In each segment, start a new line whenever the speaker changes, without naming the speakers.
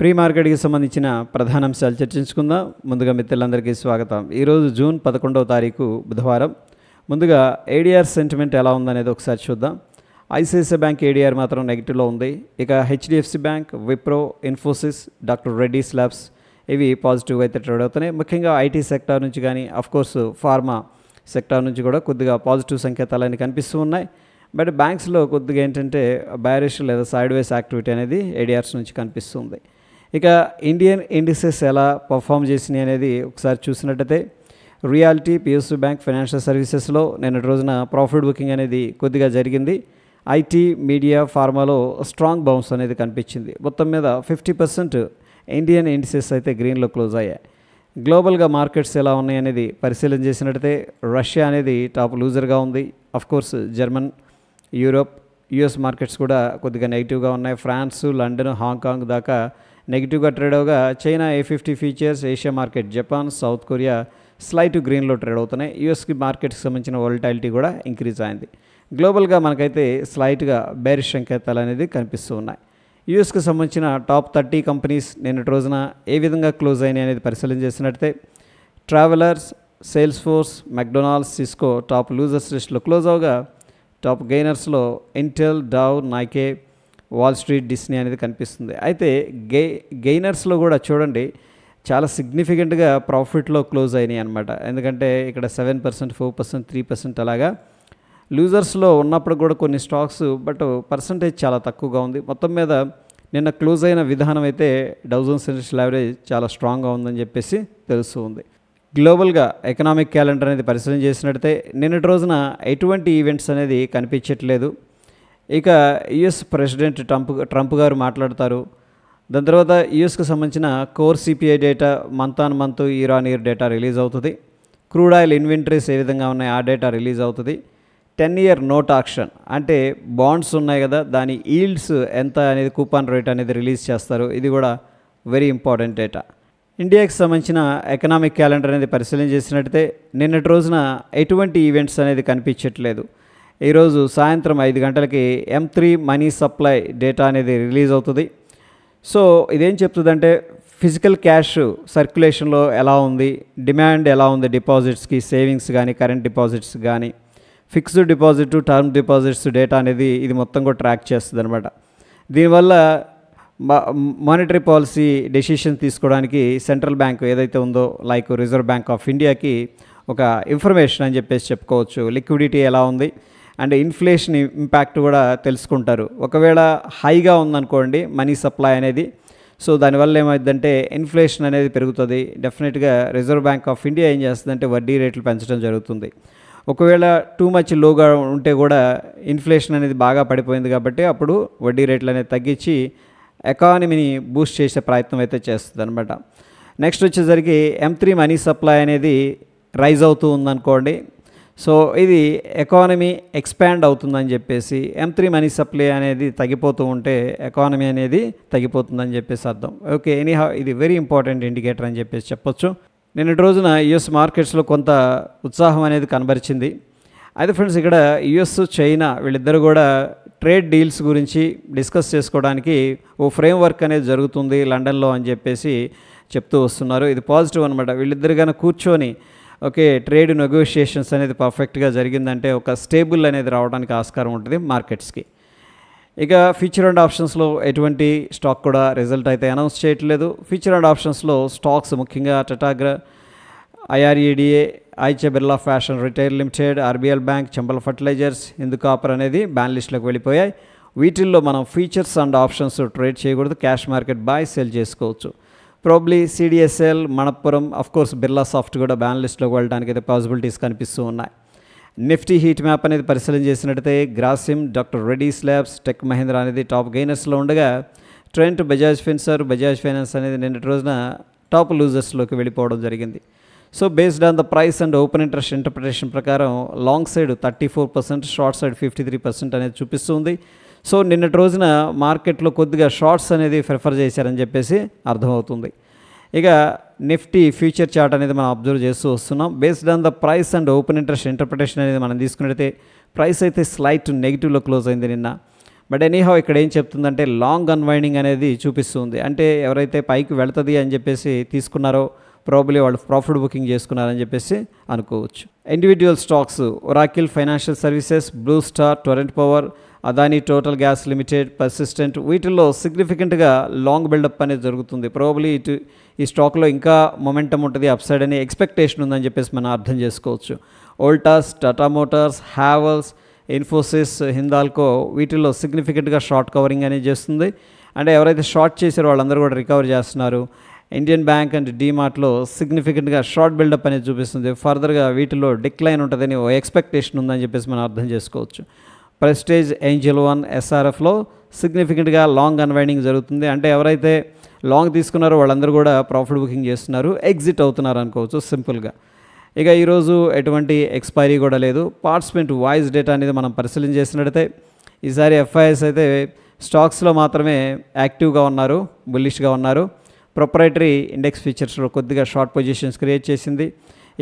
Pre మార్కెట్కి సంబంధించిన ప్రధాన అంశాలు చర్చించుకుందాం. ముందుగా మిత్రులందరికీ స్వాగతం. ఈరోజు జూన్ 11వ తారీఖు బుధవారం. ముందుగా ఏడీఆర్ సెంటిమెంట్ ఎలా ఉందనేది ఒకసారి చూద్దాం. ఐసిఐసిఐ బ్యాంక్ ఏడీఆర్ మాత్రం నెగిటివ్లో ఉంది. ఇక HDFC bank, Wipro, Infosys, doctor Reddy's labs ఇవి పాజిటివ్గా అయితే ట్రేడ్ అవుతున్నాయి. ముఖ్యంగా ఐటీ సెక్టార్ నుంచి కానీ అఫ్కోర్స్ ఫార్మా సెక్టార్ నుంచి కూడా కొద్దిగా పాజిటివ్ సంకేతాలని కనిపిస్తూ ఉన్నాయి. బట్ బ్యాంక్స్లో కొద్దిగా ఏంటంటే బైరిష్ లేదా సైడ్ వేస్ యాక్టివిటీ అనేది ఏడీఆర్స్ నుంచి కనిపిస్తుంది. ఇక ఇండియన్ ఇండిసెస్ ఎలా పర్ఫామ్ చేసినాయి అనేది ఒకసారి చూసినట్టయితే రియాలిటీ, పిఎస్యూ బ్యాంక్, ఫైనాన్షియల్ సర్వీసెస్లో నిన్నటి రోజున ప్రాఫిట్ బుకింగ్ అనేది కొద్దిగా జరిగింది. ఐటీ, మీడియా, ఫార్మాలో స్ట్రాంగ్ బౌన్స్ అనేది కనిపించింది. మొత్తం మీద 50% ఇండియన్ ఇండిసెస్ అయితే గ్రీన్లో క్లోజ్ అయ్యాయి. గ్లోబల్గా మార్కెట్స్ ఎలా ఉన్నాయి అనేది పరిశీలన చేసినట్టయితే రష్యా అనేది టాప్ లూజర్గా ఉంది. Of course German, Europe, US markets కూడా కొద్దిగా నెగిటివ్గా ఉన్నాయి. ఫ్రాన్స్, లండన్, హాంకాంగ్ దాకా నెగిటివ్గా ట్రేడ్ అవగా China A50 futures, Asia market, Japan, South Korea slight గ్రీన్లో ట్రేడ్ అవుతున్నాయి. యూఎస్కి మార్కెట్కి సంబంధించిన వోలటాలిటీ కూడా ఇంక్రీజ్ అయింది. గ్లోబల్గా మనకైతే స్లైట్గా బేరిష్ సంకేతాలు అనేది కనిపిస్తూ ఉన్నాయి. యూఎస్కి సంబంధించిన టాప్ 30 కంపెనీస్ నిన్నటి రోజున ఏ విధంగా క్లోజ్ అయినాయి అనేది పరిశీలన చేసినట్టయితే travellers, sales force, McDonald's, Cisco top losers లిస్ట్లో close అవగా top గెయినర్స్లో Intel, Dove, Nike, wall street, Disney అనేది కనిపిస్తుంది. అయితే గెయినర్స్లో కూడా చూడండి చాలా సిగ్నిఫికెంట్గా ప్రాఫిట్లో క్లోజ్ అయినాయి అనమాట. ఎందుకంటే ఇక్కడ 7%, 4%, 3% అలాగా లూజర్స్లో ఉన్నప్పుడు కూడా కొన్ని స్టాక్స్ బట్ పర్సంటేజ్ చాలా తక్కువగా ఉంది. మొత్తం మీద నిన్న క్లోజ్ అయిన విధానం అయితే డౌ జోన్స్ ఇండస్ట్రియల్ యావరేజ్ చాలా స్ట్రాంగ్గా ఉందని చెప్పేసి తెలుస్తూ ఉంది. గ్లోబల్గా ఎకనామిక్ క్యాలెండర్ అనేది పరిశీలన చేసినట్టయితే నిన్నటి రోజున ఎటువంటి ఈవెంట్స్ అనేది కనిపించట్లేదు. ఇక యుఎస్ ప్రెసిడెంట్ ట్రంప్ గారు మాట్లాడతారు. దాని తర్వాత యుఎస్కి సంబంధించిన core CPI data month on month, year on year data release అవుతుంది. క్రూడ్ ఆయిల్ ఇన్వెంటరీస్ ఏ విధంగా ఉన్నాయి ఆ డేటా రిలీజ్ అవుతుంది. 10-year నోట్ ఆక్షన్ అంటే బాండ్స్ ఉన్నాయి కదా, దాని ఈల్డ్స్ ఎంత అనేది, కూపాన్ రేట్ అనేది రిలీజ్ చేస్తారు. ఇది కూడా వెరీ ఇంపార్టెంట్ డేటా. ఇండియాకి సంబంధించిన ఎకనామిక్ క్యాలెండర్ అనేది పరిశీలన చేసినట్టయితే నిన్నటి రోజున ఎటువంటి ఈవెంట్స్ అనేది కనిపించట్లేదు. ఈరోజు సాయంత్రం 5 గంటలకి M3 మనీ సప్లై డేటా అనేది రిలీజ్ అవుతుంది. సో ఇదేం చెప్తుందంటే ఫిజికల్ క్యాష్ సర్క్యులేషన్లో ఎలా ఉంది, డిమాండ్ ఎలా ఉంది, డిపాజిట్స్కి, సేవింగ్స్ కానీ, కరెంట్ డిపాజిట్స్ కానీ, fixed deposit, term deposits data అనేది ఇది మొత్తం కూడా ట్రాక్ చేస్తుంది అనమాట. దీనివల్ల మానిటరీ పాలసీ డెసిషన్ తీసుకోవడానికి సెంట్రల్ బ్యాంక్ ఏదైతే ఉందో లైక్ రిజర్వ్ బ్యాంక్ ఆఫ్ ఇండియాకి ఒక ఇన్ఫర్మేషన్ అని చెప్పేసి చెప్పుకోవచ్చు. లిక్విడిటీ ఎలా ఉంది అండ్ ఇన్ఫ్లేషన్ ఇంపాక్ట్ కూడా తెలుసుకుంటారు. ఒకవేళ హైగా ఉందనుకోండి మనీ సప్లై అనేది, సో దానివల్ల ఏమైందంటే ఇన్ఫ్లేషన్ అనేది పెరుగుతుంది. డెఫినెట్గా రిజర్వ్ బ్యాంక్ ఆఫ్ ఇండియా ఏం చేస్తుందంటే వడ్డీ రేట్లు పెంచడం జరుగుతుంది. ఒకవేళ టూ మచ్ లోగా ఉంటే కూడా ఇన్ఫ్లేషన్ అనేది బాగా పడిపోయింది కాబట్టి అప్పుడు వడ్డీ రేట్లు అనేది తగ్గించి ఎకానమీని బూస్ట్ చేసే ప్రయత్నం అయితే చేస్తుంది అనమాట. నెక్స్ట్ వచ్చేసరికి M3 మనీ సప్లై అనేది రైజ్ అవుతూ ఉందనుకోండి, సో ఇది ఎకానమీ ఎక్స్పాండ్ అవుతుందని చెప్పేసి, M3 మనీ సప్లై అనేది తగ్గిపోతూ ఉంటే ఎకానమీ అనేది తగ్గిపోతుందని చెప్పేసి అర్థం. ఓకే, ఎనీహౌ ఇది వెరీ ఇంపార్టెంట్ ఇండికేటర్ అని చెప్పేసి చెప్పొచ్చు. నిన్నటి రోజున యుఎస్ మార్కెట్స్లో కొంత ఉత్సాహం అనేది కనబరిచింది. అయితే ఫ్రెండ్స్ ఇక్కడ యుఎస్, చైనా వీళ్ళిద్దరు కూడా ట్రేడ్ డీల్స్ గురించి డిస్కస్ చేసుకోవడానికి ఓ ఫ్రేమ్వర్క్ అనేది జరుగుతుంది లండన్లో అని చెప్పేసి చెప్తూ వస్తున్నారు. ఇది పాజిటివ్ అనమాట. వీళ్ళిద్దరు కన్నా కూర్చొని ఓకే ట్రేడ్ నెగోషియేషన్స్ అనేది పర్ఫెక్ట్గా జరిగిందంటే ఒక స్టేబుల్ అనేది రావడానికి ఆస్కారం ఉంటుంది మార్కెట్స్కి. ఇక ఫ్యూచర్ అండ్ ఆప్షన్స్లో ఎటువంటి స్టాక్ కూడా రిజల్ట్ అయితే అనౌన్స్ చేయట్లేదు. ఫ్యూచర్ అండ్ ఆప్షన్స్లో స్టాక్స్ ముఖ్యంగా టటాగ్రా, IREDA, ఐచే Birla fashion retail limited, RBL bank, Chambal fertilisers, Hindu copper అనేది బ్యాన్ లిస్ట్లోకి వెళ్ళిపోయాయి. వీటిల్లో మనం ఫీచర్స్ అండ్ ఆప్షన్స్ ట్రేడ్ చేయకూడదు. క్యాష్ మార్కెట్ బై సెల్ చేసుకోవచ్చు. Probably CDSL, Manappuram, of course Birlasoft కూడా బ్యాన్ లిస్ట్లోకి వెళ్ళడానికి అయితే పాసిబిలిటీస్ కనిపిస్తూ ఉన్నాయి. నిఫ్టీ హీట్ మ్యాప్ అనేది పరిశీలన చేసినట్టయితే Grasim, doctor Reddy's labs, tech Mahindra అనేది టాప్ గెయినర్స్లో ఉండగా Trent, Bajaj finserv, Bajaj finance అనేది నిన్నటి రోజున టాప్ లూజర్స్లోకి వెళ్ళిపోవడం జరిగింది. So based on the price and open interest interpretation ప్రకారం లాంగ్ సైడ్ 34%, షార్ట్ సైడ్ 53% అనేది చూపిస్తుంది. సో నిన్నటి రోజున మార్కెట్లో కొద్దిగా షార్ట్స్ అనేది ప్రిఫర్ చేశారని చెప్పేసి అర్థమవుతుంది. ఇక నిఫ్టీ ఫ్యూచర్ చార్ట్ అనేది మనం అబ్జర్వ్ చేస్తూ వస్తున్నాం. Based on the price and open interest interpretation అనేది మనం తీసుకున్నట్టయితే ప్రైస్ అయితే స్లైట్ నెగిటివ్లో క్లోజ్ అయింది నిన్న. బట్ ఎనీహౌ ఇక్కడ ఏం చెప్తుందంటే లాంగ్ అన్వైండింగ్ అనేది చూపిస్తుంది. అంటే ఎవరైతే పైకి వెళ్తుంది అని చెప్పేసి తీసుకున్నారో ప్రాబబ్లీ వాళ్ళు ప్రాఫిట్ బుకింగ్ చేసుకున్నారని చెప్పేసి అనుకోవచ్చు. Individual stocks Oracle financial services, blue star, Torrent power, Adani total gas limited, persistent వీటిల్లో సిగ్నిఫికెంట్గా లాంగ్ బిల్డప్ అనేది జరుగుతుంది. ప్రాబబ్లీ ఈ స్టాక్లో ఇంకా మొమెంటం ఉంటుంది, అప్సైడ్ అనే ఎక్స్పెక్టేషన్ ఉందని చెప్పేసి మనం అర్థం చేసుకోవచ్చు. వోల్టాస్, టాటా మోటార్స్, హ్యావెల్స్, ఇన్ఫోసిస్, హిందాల్కో వీటిల్లో సిగ్నిఫికెంట్గా షార్ట్ కవరింగ్ అనేది చేస్తుంది. అంటే ఎవరైతే షార్ట్ చేశారో వాళ్ళందరూ కూడా రికవర్ చేస్తున్నారు. ఇండియన్ బ్యాంక్ అండ్ డీమార్ట్లో సిగ్నిఫికెంట్గా షార్ట్ బిల్డప్ అనేది చూపిస్తుంది. ఫర్దర్గా వీటిలో డిక్లైన్ ఉంటుందని ఓ ఎక్స్పెక్టేషన్ ఉందని చెప్పేసి మనం అర్థం చేసుకోవచ్చు. ప్రెస్టేజ్, ఏంజల్ వన్, ఎస్ఆర్ఎఫ్లో సిగ్నిఫికెంట్గా లాంగ్ అన్వైండింగ్ జరుగుతుంది. అంటే ఎవరైతే లాంగ్ తీసుకున్నారో వాళ్ళందరూ కూడా ప్రాఫిట్ బుకింగ్ చేస్తున్నారు, ఎగ్జిట్ అవుతున్నారు అనుకోవచ్చు సింపుల్గా. ఇక ఈరోజు ఎటువంటి ఎక్స్పైరీ కూడా లేదు. పార్టిసిపెంట్ వాయిస్ డేటా అనేది మనం పరిశీలన చేసినట్టయితే ఈసారి ఎఫ్ఐఎస్ అయితే స్టాక్స్లో మాత్రమే యాక్టివ్గా ఉన్నారు, బుల్లిష్గా ఉన్నారు. ప్రొప్రైటరీ ఇండెక్స్ ఫీచర్స్లో కొద్దిగా షార్ట్ పొజిషన్స్ క్రియేట్ చేసింది.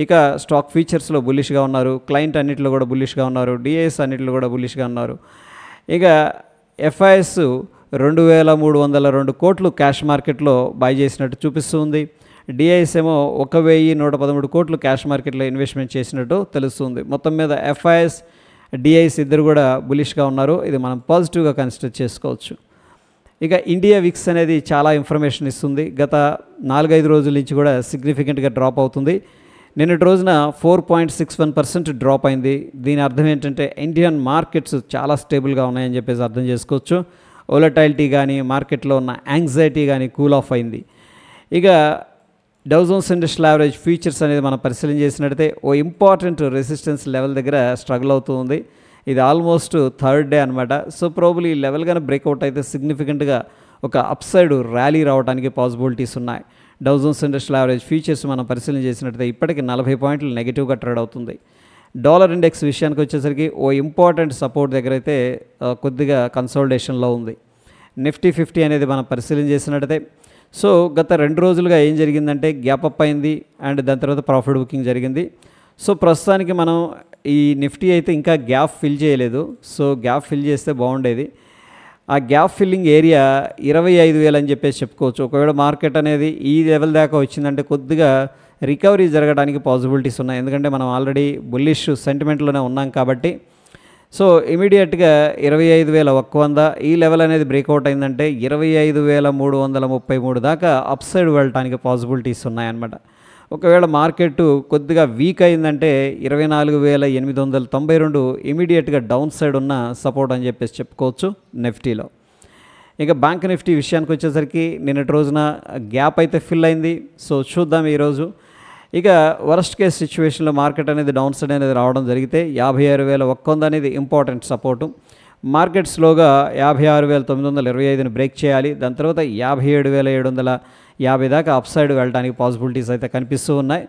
ఇక స్టాక్ ఫీచర్స్లో బుల్లిష్గా ఉన్నారు, క్లయింట్ అన్నింటిలో కూడా బుల్లిష్గా ఉన్నారు, డిఐఎస్ అన్నింటిలో కూడా బుల్లిష్గా ఉన్నారు. ఇక ఎఫ్ఐఎస్ 2302 కోట్లు క్యాష్ మార్కెట్లో బై చేసినట్టు చూపిస్తుంది. డిఐఎస్ ఏమో 1113 కోట్లు క్యాష్ మార్కెట్లో ఇన్వెస్ట్మెంట్ చేసినట్టు తెలుస్తుంది. మొత్తం మీద ఎఫ్ఐఎస్, డిఐఎస్ ఇద్దరు కూడా బులిష్గా ఉన్నారు. ఇది మనం పాజిటివ్గా కన్సిడర్ చేసుకోవచ్చు. ఇక ఇండియా విక్స్ అనేది చాలా ఇన్ఫర్మేషన్ ఇస్తుంది. గత 4-5 రోజుల నుంచి కూడా సిగ్నిఫికెంట్గా డ్రాప్ అవుతుంది. నిన్నటి రోజున 4.61% డ్రాప్ అయింది. దీని అర్థం ఏంటంటే ఇండియన్ మార్కెట్స్ చాలా స్టేబుల్గా ఉన్నాయని చెప్పేసి అర్థం చేసుకోవచ్చు. వోలటైలిటీ కానీ మార్కెట్లో ఉన్న యాంగ్జైటీ కానీ కూల్ ఆఫ్ అయింది. ఇక Dow Jones industrial average futures అనేది మనం పరిశీలన చేసినట్టయితే ఓ ఇంపార్టెంట్ రెసిస్టెన్స్ లెవెల్ దగ్గర స్ట్రగుల్ అవుతూ ఉంది. ఇది ఆల్మోస్ట్ థర్డ్ డే అనమాట. సో ప్రాబబ్లీ ఈ లెవెల్ కానీ బ్రేక్అవుట్ అయితే సిగ్నిఫికెంట్గా ఒక అప్సైడ్ ర్యాలీ రావడానికి పాసిబిలిటీస్ ఉన్నాయి. Dow Jones industrial average futures మనం పరిశీలన చేసినట్టయితే ఇప్పటికీ 40 పాయింట్లు నెగిటివ్గా ట్రేడ్ అవుతుంది. డాలర్ ఇండెక్స్ విషయానికి వచ్చేసరికి ఓ ఇంపార్టెంట్ సపోర్ట్ దగ్గర అయితే కొద్దిగా కన్సాలిడేషన్లో ఉంది. నిఫ్టీ 50 అనేది మనం పరిశీలన చేసినట్టయితే సో గత 2 రోజులుగా ఏం జరిగిందంటే గ్యాప్ అప్ అయింది అండ్ దాని తర్వాత ప్రాఫిట్ బుకింగ్ జరిగింది. సో ప్రస్తుతానికి మనం ఈ నిఫ్టీ అయితే ఇంకా గ్యాప్ ఫిల్ చేయలేదు. సో గ్యాప్ ఫిల్ చేస్తే బాగుండేది. ఆ గ్యాప్ ఫిల్లింగ్ ఏరియా 25,000 అని చెప్పేసి చెప్పుకోవచ్చు. ఒకవేళ మార్కెట్ అనేది ఈ లెవెల్ దాకా వచ్చిందంటే కొద్దిగా రికవరీ జరగడానికి పాసిబిలిటీస్ ఉన్నాయి. ఎందుకంటే మనం ఆల్రెడీ బుల్లిష్ సెంటిమెంట్లోనే ఉన్నాం కాబట్టి. సో ఇమీడియట్గా 25,100 ఈ లెవెల్ అనేది బ్రేక్అవుట్ అయిందంటే 25,333 దాకా అప్ సైడ్ వెళ్ళటానికి పాసిబిలిటీస్ ఉన్నాయన్నమాట. ఒకవేళ మార్కెట్ కొద్దిగా వీక్ అయిందంటే 24,892 ఇమీడియట్గా డౌన్ సైడ్ ఉన్న సపోర్ట్ అని చెప్పేసి చెప్పుకోవచ్చు నిఫ్టీలో. ఇక బ్యాంక్ నిఫ్టీ విషయానికి వచ్చేసరికి నిన్నటి రోజున గ్యాప్ అయితే ఫిల్ అయింది. సో చూద్దాం ఈరోజు. ఇక వరస్ట్ కేస్ సిచ్యువేషన్లో మార్కెట్ అనేది డౌన్ సైడ్ అనేది రావడం జరిగితే 56,100 అనేది ఇంపార్టెంట్ సపోర్టు. మార్కెట్ స్లోగా 56,925ని బ్రేక్ చేయాలి. దాని తర్వాత 57,750 దాకా అప్ సైడ్ వెళ్ళడానికి పాసిబిలిటీస్ అయితే కనిపిస్తూ ఉన్నాయి.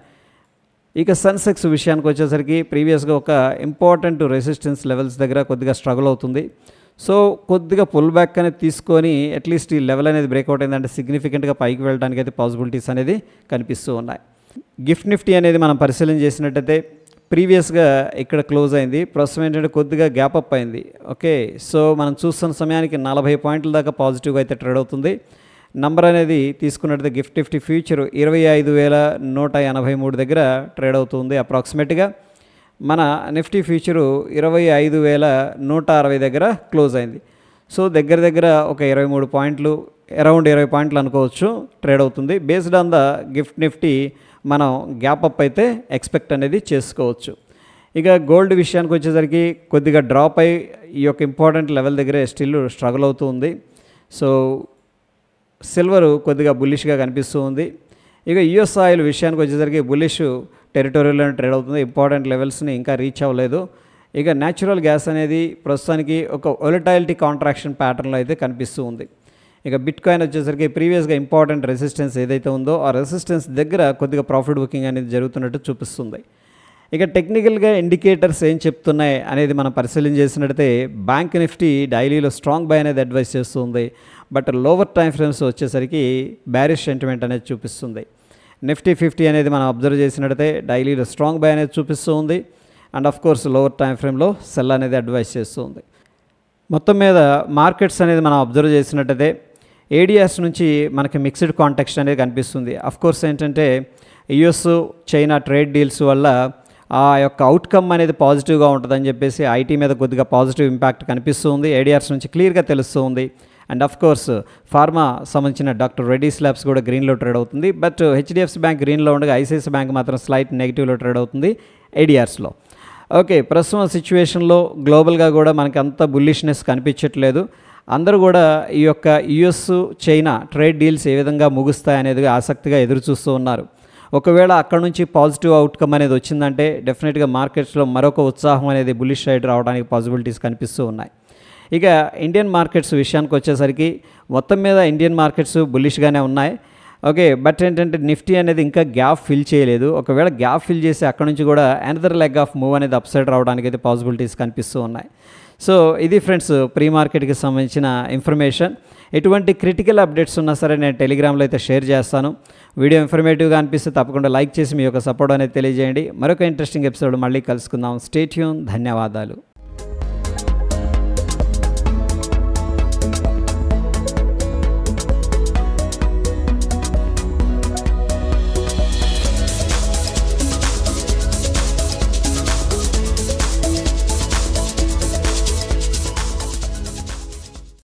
ఇక సెన్సెక్స్ విషయానికి వచ్చేసరికి ప్రీవియస్గా ఒక ఇంపార్టెంట్ రెసిస్టెన్స్ లెవెల్స్ దగ్గర కొద్దిగా స్ట్రగుల్ అవుతుంది. సో కొద్దిగా పుల్ బ్యాక్ అనేది తీసుకొని అట్లీస్ట్ ఈ లెవెల్ అనేది బ్రేక్అవుట్ అయిందంటే సిగ్నిఫికెంట్గా పైకి వెళ్ళడానికి అయితే పాసిబిలిటీస్ అనేది కనిపిస్తూ ఉన్నాయి. గిఫ్ట్ నిఫ్టీ అనేది మనం పరిశీలన చేసినట్టయితే ప్రీవియస్గా ఇక్కడ క్లోజ్ అయింది. ప్రస్తుతం ఏంటంటే కొద్దిగా గ్యాప్ అప్ అయింది. ఓకే, సో మనం చూస్తున్న సమయానికి 40 పాయింట్ల దాకా పాజిటివ్గా అయితే ట్రేడ్ అవుతుంది. నంబర్ అనేది తీసుకున్నట్టయితే గిఫ్ట్ నిఫ్టీ ఫ్యూచర్ 25,183 దగ్గర ట్రేడ్ అవుతుంది అప్రాక్సిమేట్గా. మన నిఫ్టీ ఫ్యూచరు 25,160 దగ్గర క్లోజ్ అయింది. సో దగ్గర ఒక 23 పాయింట్లు, అరౌండ్ 20 పాయింట్లు అనుకోవచ్చు ట్రేడ్ అవుతుంది. Based on the gift Nifty మనం గ్యాప్ అప్ అయితే ఎక్స్పెక్ట్ అనేది చేసుకోవచ్చు. ఇక గోల్డ్ విషయానికి వచ్చేసరికి కొద్దిగా డ్రాప్ అయ్యి ఈ యొక్క ఇంపార్టెంట్ లెవెల్ దగ్గరే స్టిల్ స్ట్రగుల్ అవుతూ ఉంది. సో సిల్వర్ కొద్దిగా బుల్లిష్గా కనిపిస్తూ ఉంది. ఇక యుఎస్ ఆయిల్ విషయానికి వచ్చేసరికి బుల్లిష్ టెరిటోరియల్లో ట్రేడ్ అవుతుంది. ఇంపార్టెంట్ లెవెల్స్ని ఇంకా రీచ్ అవ్వలేదు. ఇక న్యాచురల్ గ్యాస్ అనేది ప్రస్తుతానికి ఒక వొలటైలిటీ కాంట్రాక్షన్ ప్యాటర్న్లో అయితే కనిపిస్తూ ఉంది. ఇక బిట్ కాయిన్ వచ్చేసరికి ప్రీవియస్గా ఇంపార్టెంట్ రెసిస్టెన్స్ ఏదైతే ఉందో ఆ రెసిస్టెన్స్ దగ్గర కొద్దిగా ప్రాఫిట్ బుకింగ్ అనేది జరుగుతున్నట్టు చూపిస్తుంది. ఇక టెక్నికల్గా ఇండికేటర్స్ ఏం చెప్తున్నాయి అనేది మనం పరిశీలన చేసినట్టయితే బ్యాంక్ నిఫ్టీ డైలీలో స్ట్రాంగ్ బై అనేది అడ్వైస్ చేస్తుంది. బట్ లోవర్ టైం ఫ్రేమ్స్ వచ్చేసరికి బ్యారిష్ సెంటిమెంట్ అనేది చూపిస్తుంది. నిఫ్టీ 50 అనేది మనం అబ్జర్వ్ చేసినట్టయితే డైలీలో స్ట్రాంగ్ బై అనేది చూపిస్తూ ఉంది. And of course lower time ఫ్రేమ్లో సెల్ అనేది అడ్వైస్ చేస్తుంది. మొత్తం మీద మార్కెట్స్ అనేది మనం అబ్జర్వ్ చేసినట్టయితే ఏడిఆర్స్ నుంచి మనకి మిక్స్డ్ కాంటెక్స్ట్ అనేది కనిపిస్తుంది. కోర్స్ ఏంటంటే యుఎస్ చైనా ట్రేడ్ డీల్స్ వల్ల ఆ యొక్క అవుట్కమ్ అనేది పాజిటివ్గా ఉంటుందని చెప్పేసి ఐటీ మీద కొద్దిగా పాజిటివ్ ఇంపాక్ట్ కనిపిస్తుంది. ఏడిఆర్స్ నుంచి క్లియర్గా తెలుస్తుంది. అండ్ కోర్స్ ఫార్మా సంబంధించిన డాక్టర్ రెడ్డీస్ ల్యాబ్స్ కూడా గ్రీన్లో ట్రేడ్ అవుతుంది. బట్ హెచ్డిఎఫ్సి బ్యాంక్ గ్రీన్లో ఉండగా ఐసిఐసిఐ బ్యాంక్ మాత్రం స్లైట్ నెగిటివ్లో ట్రేడ్ అవుతుంది ఏడిఆర్స్లో. ఓకే, ప్రస్తుతం సిచ్యువేషన్లో గ్లోబల్గా కూడా మనకి అంత బుల్లిష్నెస్ కనిపించట్లేదు. అందరూ కూడా ఈ యొక్క యుఎస్ చైనా ట్రేడ్ డీల్స్ ఏ విధంగా ముగుస్తాయి అనేది ఆసక్తిగా ఎదురు చూస్తూ ఉన్నారు. ఒకవేళ అక్కడ నుంచి పాజిటివ్ అవుట్కమ్ అనేది వచ్చిందంటే డెఫినెట్గా మార్కెట్స్లో మరొక ఉత్సాహం అనేది బుల్లిష్ సైడ్ రావడానికి పాసిబిలిటీస్ కనిపిస్తూ ఉన్నాయి. ఇక ఇండియన్ మార్కెట్స్ విషయానికి వచ్చేసరికి మొత్తం మీద ఇండియన్ మార్కెట్స్ బుల్లిష్గానే ఉన్నాయి. ఓకే, బట్ ఏంటంటే నిఫ్టీ అనేది ఇంకా గ్యాప్ ఫిల్ చేయలేదు. ఒకవేళ గ్యాప్ ఫిల్ చేసి అక్కడ నుంచి కూడా అనదర్ లెగ్ ఆఫ్ మూవ్ అనేది అప్ సైడ్ రావడానికి అయితే పాసిబిలిటీస్ కనిపిస్తూ ఉన్నాయి. సో ఇది ఫ్రెండ్స్ ప్రీ మార్కెట్కి సంబంధించిన ఇన్ఫర్మేషన్. ఎటువంటి క్రిటికల్ అప్డేట్స్ ఉన్నా సరే నేను టెలిగ్రామ్లో అయితే షేర్ చేస్తాను. వీడియో ఇన్ఫర్మేటివ్గా అనిపిస్తే తప్పకుండా లైక్ చేసి మీ యొక్క సపోర్ట్ అనేది తెలియజేయండి. మరొక ఇంట్రెస్టింగ్ ఎపిసోడ్ మళ్ళీ కలుసుకుందాం. Stay tune. ధన్యవాదాలు.